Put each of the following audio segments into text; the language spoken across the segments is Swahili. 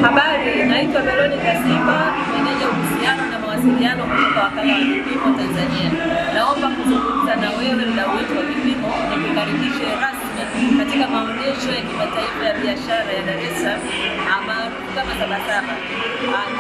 Habari, naitwa Veronica Simba, meneja uhusiano na mawasiliano kutoka Wakala wa Vipimo Tanzania. Naomba kuzungumza na wewe mdau wetu wa vipimo na kukaribisha rasmi katika maonyesho ya kimataifa ya biashara ya Dar es Salaam maarufu kama Sabasaba.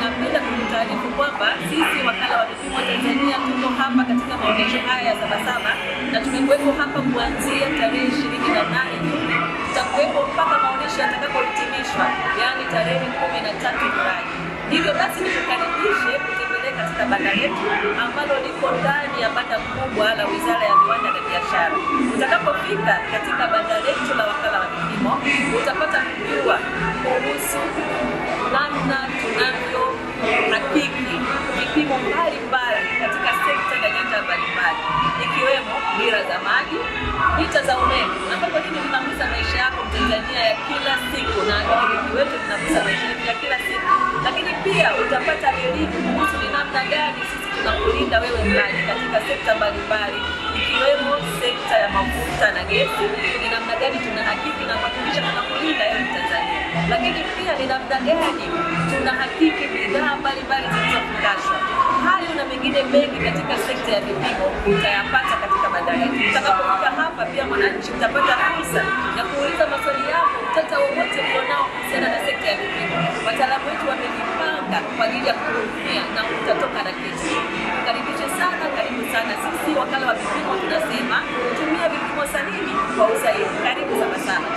Napenda kukutaarifu kwamba sisi Wakala wa Vipimo Tanzania tuko hapa katika maonyesho haya ya Sabasaba na tumekuwepo hapa kuanzia tarehe 28 Juni. Tutakuwepo mpaka maonyesho yatakapohitimishwa, yaani tarehe 13 Julai. Hivyo basi nikukaribishe kutembelea katika banda letu ambalo liko ndani ya banda kubwa la Wizara ya Viwanda na Biashara. Utakapofika katika banda letu la Wakala wa Vipimo, utapata kujua kuhusu namna tunavyo hakiki vipimo mbalimbali katika sekta na nyanja mbalimbali, ikiwemo mira za maji, mita za umeme, ambapo hili linagusa maisha yako Tanzania ya kila siku na wiki wetu tunagusa maisha yetu ya kila siku. Lakini pia utapata elimu kuhusu ni namna gani sisi tunakulinda wewe mlaji katika sekta mbalimbali, ikiwemo sekta ya mafuta na gesi, ni namna gani tunahakiki na kuhakikisha tunakulinda wewe Tanzania. Lakini pia ni namna gani tunahakiki bidhaa mbalimbali zilizofungashwa. Hayo na mengine mengi katika sekta ya vipimo utayapata katika banda letu. Utakapofika hapa pia mwananchi utapata fursa ya kuuliza maswali yako, utata wowote ulionao kuhusiana na sekta ya vipimo. Wataalamu wetu wamejipanga kwa ajili ya kuhudumia na utatoka na kitu. Karibishe sana, karibu sana. Sisi Wakala wa Vipimo tunasema tumia vipimo sahihi kwa usahihi. Karibu Sabasaba.